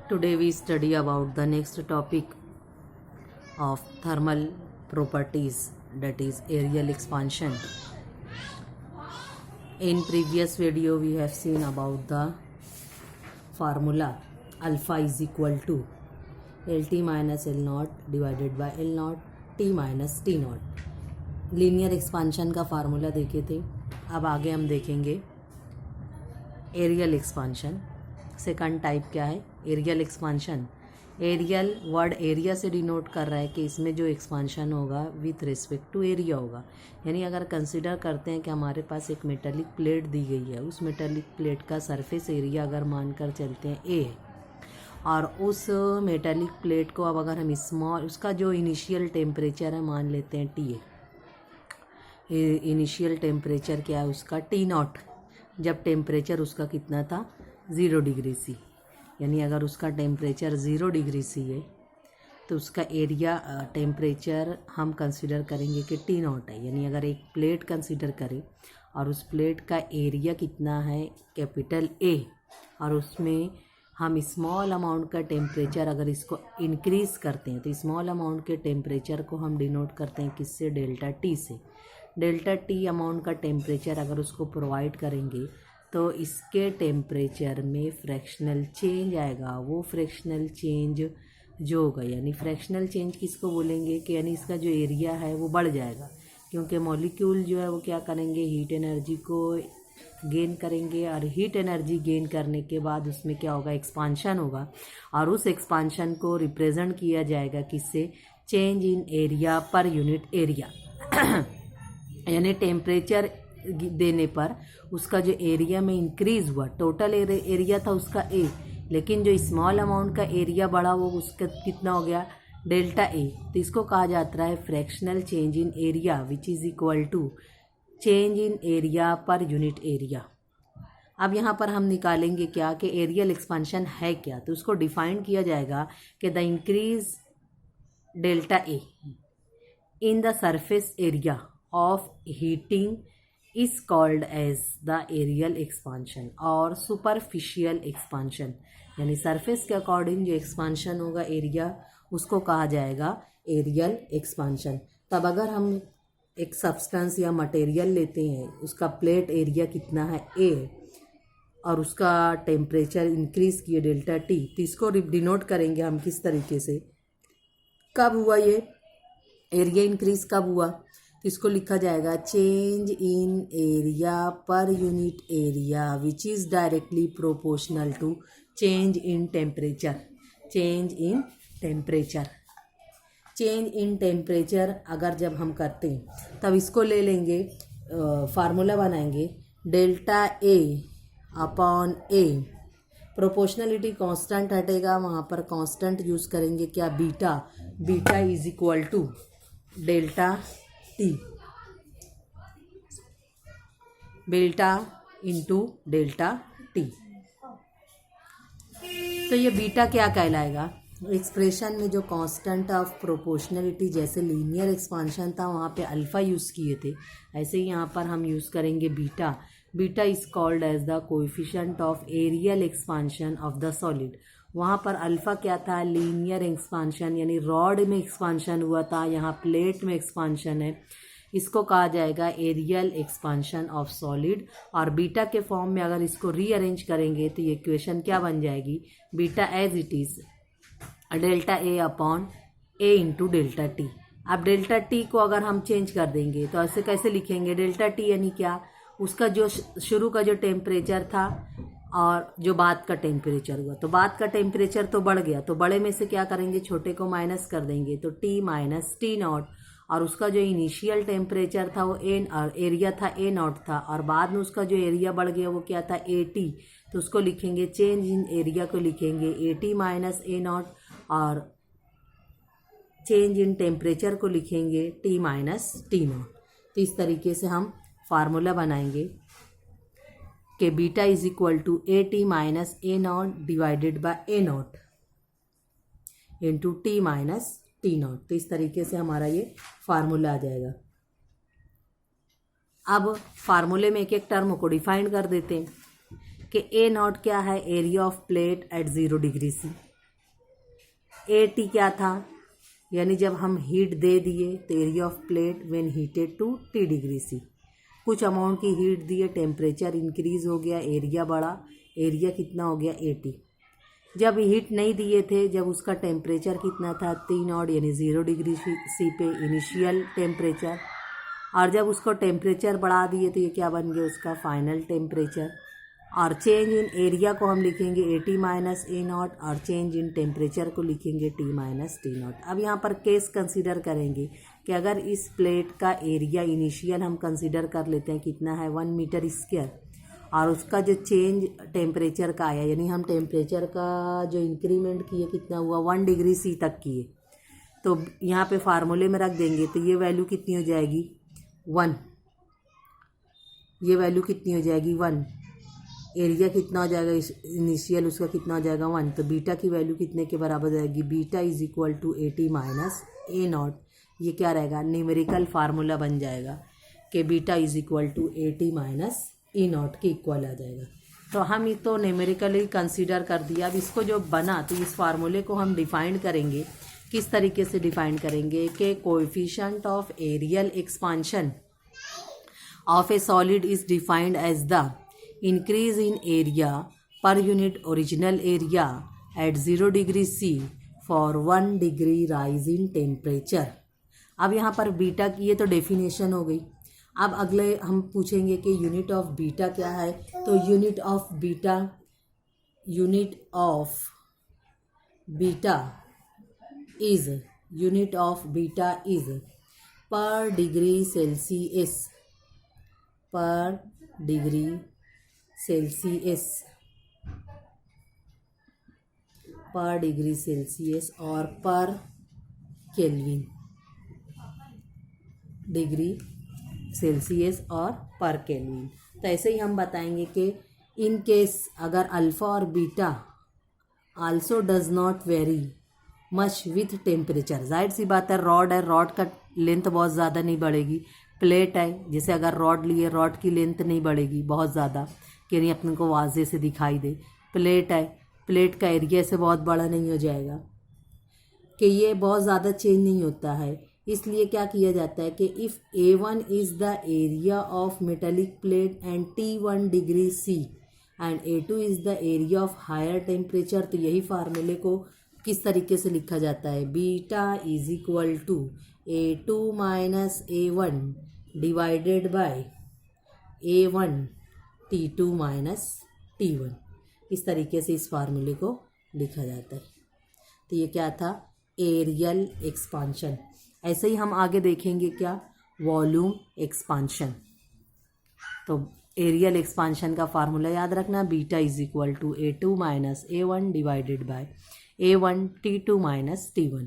Today we study about the next topic of thermal properties, that is aerial expansion. In previous video we have seen about the formula alpha is equal to LT minus L naught divided by L naught T minus T naught. Linear expansion का formula देखे थे. अब आगे हम देखेंगे aerial expansion. Second type क्या है? Areal expansion. Areal word area से डिनोट कर रहा है कि इसमें जो एक्सपांशन होगा विथ रिस्पेक्ट टू एरिया होगा. यानी अगर कंसिडर करते हैं कि हमारे पास एक मेटालिक प्लेट दी गई है, उस मेटालिक प्लेट का सरफेस एरिया अगर मानकर चलते हैं ए है, और उस मेटालिक प्लेट को अब अगर हम स्मॉल, उसका जो इनिशियल टेम्परेचर है मान लेते हैं टी है. इनिशियल टेम्परेचर क्या है उसका? T not. जब टेम्परेचर उसका कितना था? 0 डिग्री सी. यानी अगर उसका टेम्परेचर 0 डिग्री सी है तो उसका एरिया टेम्परेचर हम कंसिडर करेंगे कि टी नॉट है. यानी अगर एक प्लेट कंसिडर करें और उस प्लेट का एरिया कितना है? कैपिटल ए, और उसमें हम स्मॉल अमाउंट का टेम्परेचर अगर इसको इंक्रीज़ करते हैं तो स्मॉल अमाउंट के टेम्परेचर को हम डिनोट करते हैं किससे? डेल्टा टी से. डेल्टा टी अमाउंट का टेम्परेचर अगर उसको प्रोवाइड करेंगे तो इसके टेम्परेचर में फ्रैक्शनल चेंज आएगा. वो फ्रैक्शनल चेंज जो होगा, यानी फ्रैक्शनल चेंज किसको बोलेंगे कि यानी इसका जो एरिया है वो बढ़ जाएगा, क्योंकि मॉलिक्यूल जो है वो क्या करेंगे? हीट एनर्जी को गेन करेंगे, और हीट एनर्जी गेन करने के बाद उसमें क्या होगा? एक्सपांशन होगा, और उस एक्सपांशन को रिप्रेजेंट किया जाएगा किससे? Change in area per unit area. यानी टेम्परेचर देने पर उसका जो एरिया में इंक्रीज़ हुआ, टोटल एरिया था उसका ए, लेकिन जो स्मॉल अमाउंट का एरिया बढ़ा वो उसका कितना हो गया? Delta A. तो इसको कहा जाता है fractional change in area which is equal to change in area per unit area. अब यहाँ पर हम निकालेंगे क्या कि एरियल एक्सपांशन है क्या. तो उसको डिफाइन किया जाएगा कि the increase delta A in the surface area of heating is called as the aerial expansion और superficial expansion. यानी सरफेस के अकॉर्डिंग जो एक्सपांशन होगा एरिया, उसको कहा जाएगा एरियल एक्सपांशन. तब अगर हम एक सब्सटेंस या मटेरियल लेते हैं, उसका प्लेट एरिया कितना है? ए, और उसका टेम्परेचर इंक्रीज़ किए डेल्टा टी, तो इसको डिनोट करेंगे हम किस तरीके से? कब हुआ ये एरिया इंक्रीज? कब हुआ? तो इसको लिखा जाएगा change in area per unit area which is directly proportional to change in temperature. Change in temperature. Change in temperature अगर जब हम करते हैं तब इसको ले लेंगे, फार्मूला बनाएंगे delta A upon A. Proportionality constant हटेगा, वहाँ पर कांस्टेंट यूज़ करेंगे क्या? Beta. Beta is equal to delta T, beta into delta T. तो ये बीटा क्या कहलाएगा? एक्सप्रेशन में जो कांस्टेंट ऑफ प्रोपोर्शनलिटी, जैसे लीनियर एक्सपांशन था वहाँ पे अल्फ़ा यूज़ किए थे, ऐसे ही यहाँ पर हम यूज़ करेंगे beta. Beta is called as the coefficient of areal expansion of the solid. वहाँ पर अल्फ़ा क्या था? लीनियर एक्सपांशन, यानी रॉड में एक्सपांशन हुआ था, यहाँ प्लेट में एक्सपांशन है, इसको कहा जाएगा एरियल एक्सपांशन ऑफ सॉलिड. और बीटा के फॉर्म में अगर इसको रीअरेंज करेंगे तो ये इक्वेशन क्या बन जाएगी? Beta as it is delta A upon A into delta T. अब डेल्टा टी को अगर हम चेंज कर देंगे तो ऐसे कैसे लिखेंगे? डेल्टा टी यानी क्या? उसका जो शुरू का जो टेम्परेचर था और जो बाद का टेम्परेचर हुआ, तो बाद का टेम्परेचर तो बढ़ गया, तो बड़े में से क्या करेंगे? छोटे को माइनस कर देंगे, तो टी माइनस टी नॉट. और उसका जो इनिशियल टेम्परेचर था वो एरिया था ए नॉट था, और बाद में उसका जो एरिया बढ़ गया वो क्या था? A T. तो उसको लिखेंगे चेंज इन एरिया को लिखेंगे ए टी माइनस ए नॉट, और चेंज इन टेम्परेचर को लिखेंगे टी माइनस टी नॉट. तो इस तरीके से हम फार्मूला बनाएंगे कि beta is equal to A T minus A naught divided by A naught into T minus T naught. तो इस तरीके से हमारा ये फार्मूला आ जाएगा. अब फार्मूले में एक एक टर्म को डिफाइन कर देते हैं कि ए नॉट क्या है? Area of plate at 0 degree C. A T क्या था, यानी जब हम हीट दे दिए तो area of plate when heated to T degree C, कुछ अमाउंट की हीट दिए, टेम्परेचर इंक्रीज हो गया, एरिया बढ़ा, एरिया कितना हो गया ए टी। जब हीट नहीं दिए थे, जब उसका टेम्परेचर कितना था टी नॉट, यानी 0 डिग्री सी पे इनिशियल टेम्परेचर, और जब उसको टेम्परेचर बढ़ा दिए तो ये क्या बन गया उसका फाइनल टेम्परेचर। और चेंज इन एरिया को हम लिखेंगे ए टी माइनस ए नॉट, और चेंज इन टेम्परेचर को लिखेंगे टी माइनस टी नॉट। अब यहाँ पर केस कंसीडर करेंगे कि अगर इस प्लेट का एरिया इनिशियल हम कंसीडर कर लेते हैं कितना है 1 मीटर स्क्वायर, और उसका जो चेंज टेम्परेचर का आया, यानी हम टेम्परेचर का जो इंक्रीमेंट किए कितना हुआ 1 डिग्री सी तक किए, तो यहाँ पे फार्मूले में रख देंगे तो ये वैल्यू कितनी हो जाएगी 1, ये वैल्यू कितनी हो जाएगी 1, एरिया कितना हो जाएगा इनिशियल उसका कितना हो जाएगा 1, तो बीटा की वैल्यू कितने के बराबर हो जाएगी, beta is equal to A T minus A naught. ये क्या रहेगा, न्यूमेरिकल फार्मूला बन जाएगा कि beta is equal to A T minus E naught के इक्वल आ जाएगा। तो हम ये तो न्यूमेरिकली कंसीडर कर दिया। अब इसको जो बना तो इस फार्मूले को हम डिफाइन करेंगे। किस तरीके से डिफाइन करेंगे कि coefficient of areal expansion of a solid is defined as the increase in area per unit original area at 0 degree C for 1 degree rise in temperature. अब यहाँ पर बीटा की ये तो डेफिनेशन हो गई। अब अगले हम पूछेंगे कि यूनिट ऑफ बीटा क्या है, तो यूनिट ऑफ बीटा इज पर डिग्री सेल्सियस और पर केल्विन, डिग्री सेल्सियस और पर केल्विन। तो ऐसे ही हम बताएंगे कि इन केस अगर अल्फ़ा और beta also does not very much with temperature, जाहिर सी बात है रॉड है, रॉड का लेंथ बहुत ज़्यादा नहीं बढ़ेगी। प्लेट है, जैसे अगर रॉड लिए रॉड की लेंथ नहीं बढ़ेगी बहुत ज़्यादा कि नहीं अपने को वाजे से दिखाई दे। प्लेट है, प्लेट का एरिया से बहुत बड़ा नहीं हो जाएगा कि ये बहुत ज़्यादा चेंज नहीं होता है। इसलिए क्या किया जाता है कि if A1 is the area of metallic plate and T1 degree C and A2 is the area of higher temperature, तो यही फार्मूले को किस तरीके से लिखा जाता है, beta is equal to A2 minus A1 divided by A1 T2 minus T1। इस तरीके से इस फार्मूले को लिखा जाता है। तो ये क्या था, एरियल एक्सपांशन। ऐसे ही हम आगे देखेंगे क्या, वॉल्यूम एक्सपांशन। तो एरियल एक्सपांशन का फार्मूला याद रखना, beta is equal to A2 minus A1 divided by A1 T2 minus T1।